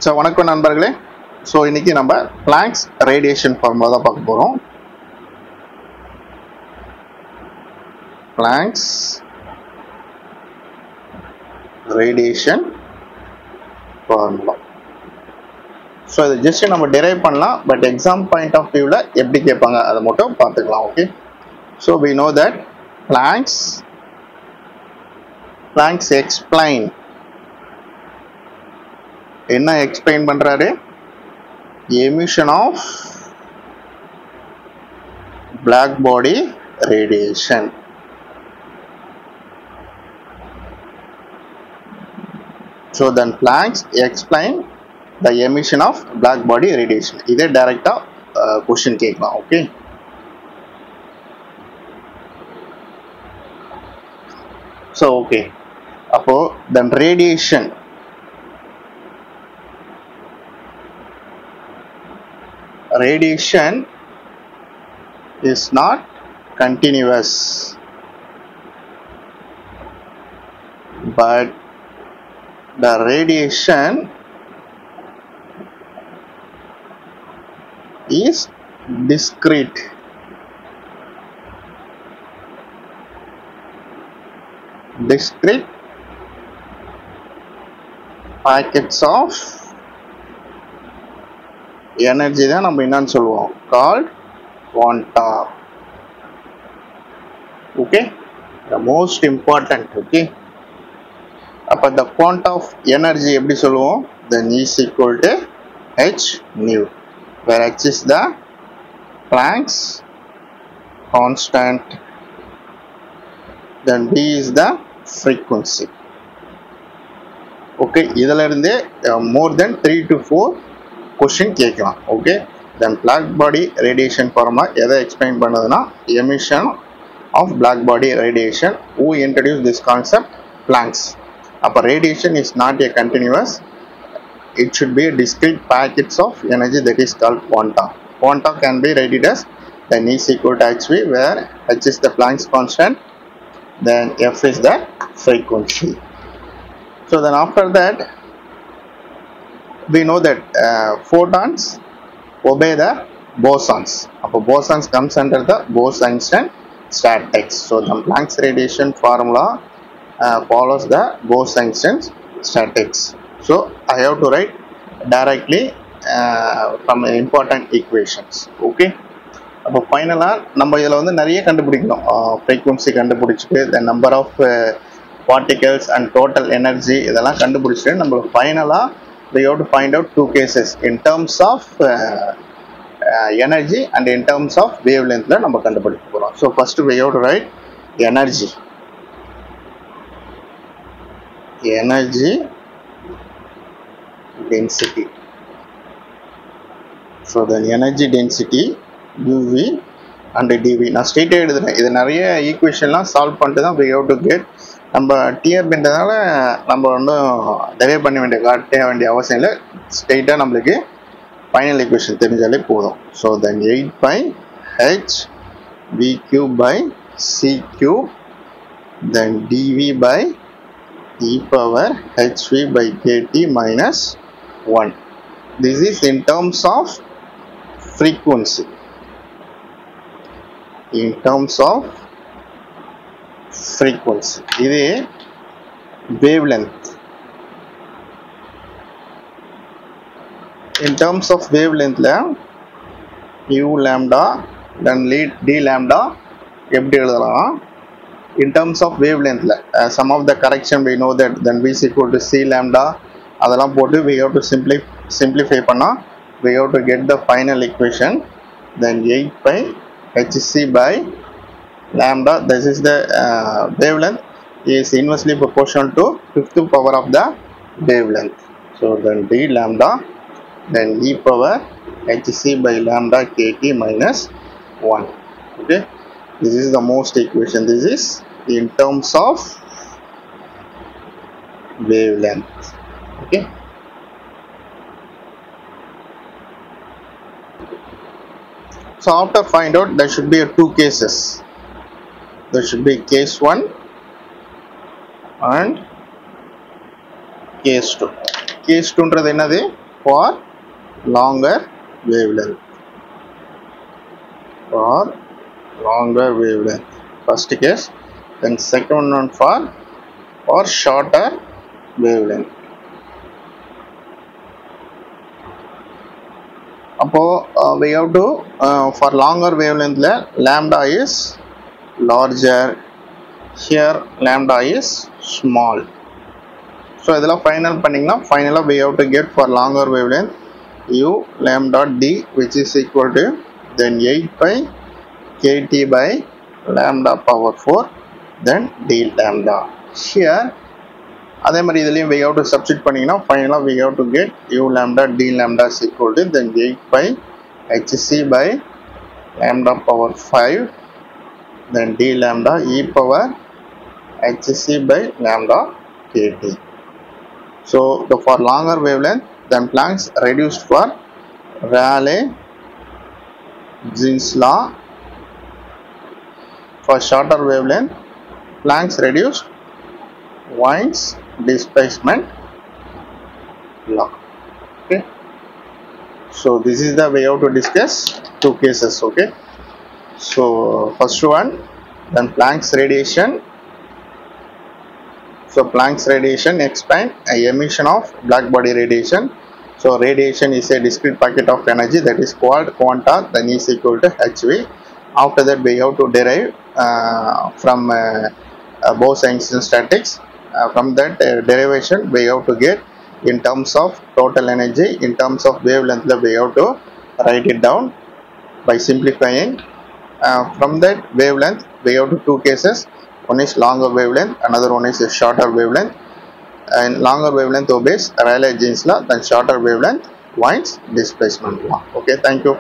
So வணக்கம் நண்பர்களே. So இன்னைக்கு நம்ம பிளாங்க்ஸ் ரேடியேஷன் ஃபார்முலா தான் பார்க்க போகிறோம். Planck's radiation formula. ஸோ இது ஜஸ்ட் நம்ம டெரைவ் பண்ணலாம், பட் எக்ஸாம் பாயிண்ட் ஆஃப் வியூவில் எப்படி கேட்பாங்க அதை மட்டும் பார்த்துக்கலாம். Okay, so we know that Planck's explain என்ன எக்ஸ்பிளைன் பண்றாரு? emission of black body radiation. So then Planck's explain the emission of black body radiation. இதே டைரக்டா क्वेश्चन கேட்கலாம். ஓகே, so okay, அப்போ then radiation is not continuous, but the radiation is discrete. Packets of energy தான் நம்ம என்னன்னு சொல்லுவோம், called quanta. Okay, the most important. Okay, அப்ப the quanta of energy எப்படி சொல்லுவோம்? then is equal to h nu, where h is the Planck's constant, then b is the frequency. Okay, இதில இருந்தே more than 3 to 4 question கேட்கலாம். Okay, then black body radiation formula எதை explain பண்ணுதுன்னா emission of black body radiation. Who introduced this concept? Planck's. அப்ப radiation is not a continuous, it should be a discrete packets of energy, that is called quanta. Quanta can be rated as then is equal to hv, where h is the Planck's constant, then f is the frequency. So then after that we know that photons obey the bosons. Appo bosons comes under the Bose-Einstein statics. So the Planck's radiation formula follows the Bose-Einstein statics. So I have to write directly from important equations. Okay, அப்போ ஃபைனலாக நம்ம இதில் வந்து நிறைய கண்டுபிடிக்கணும். Frequency கண்டுபிடிச்சிட்டு the number of particles and total energy இதெல்லாம் கண்டுபிடிச்சிட்டு நம்ம ஃபைனலாக we have to find out two cases in terms of energy and in terms of wavelength ல நம்ம கண்டுபிடிக்க போகிறோம். So first we have to write energy density. So then energy density uv and dv நான் ஸ்ட்ரெயிட்டாக எழுதுறேன். இது நிறைய ஈக்குவேஷன்லாம் solve பண்ணிட்டு தான் we have to get. நம்ம டிஆர்பின்றதுனால நம்ம ஒன்றும் டெரைவ் பண்ண வேண்டிய அவசியம் இல்லை. ஸ்ட்ரெயிட்டாக நம்மளுக்கு ஃபைனல் ஈக்குவேஷன் தெரிஞ்சாலே போதும். So then 8 by h v cube by c cube then dv by e power hv by kt minus 1. This is in terms of frequency. In terms of frequency, இது wavelength. In terms of wavelength ல u lambda then d lambda எப்படி எழுதலாம்? In terms of wavelength ல some of the correction we know that then v is equal to c lambda அதெல்லாம் போட்டு we have to simplify பண்ணா we have to get the final equation, then 8 by hc by lambda, this is the wavelength, is inversely proportional to 5th power of the wavelength. So then d lambda then e power hc by lambda kt minus 1. Okay, this is the most equation. This is in terms of wavelength. Okay, so after find out there should be two cases. There should be case 1 and case 2. Case 2 ன்றது என்னது? for longer wavelength. For longer wavelength. First case. Then second one for shorter wavelength. We have to for longer wavelength lambda is larger, here lambda is small. So இதெல்லாம் final பண்ணிங்கன்னா finally we have to get for longer wavelength u lambda d which is equal to then 8 by kt by lambda power 4 then d lambda. Here அதே மாதிரி இதுலயும் we have to substitute பண்ணிங்கன்னா finally we have to get u lambda d lambda is equal to then 8 by hc by lambda power 5 then d lambda e power hc by lambda kt. So for longer wavelength then Planck's reduced for Rayleigh-Jeans law. For shorter wavelength Planck's reduced Wien's displacement law. Okay, so this is the way how to discuss two cases. Okay, so first one then Planck's radiation. So Planck's radiation explain emission of black body radiation. So radiation is a discrete packet of energy that is called quanta then is equal to hv. After that we have to derive from Bose-Einstein statics. From that derivation we have to get in terms of total energy, in terms of wavelength we have to write it down by simplifying. From that wavelength we have to two cases. One is longer wavelength, another one is a shorter wavelength. And longer wavelength obeys Rayleigh-Jeans law, then shorter wavelength Wien's displacement law. Okay, thank you.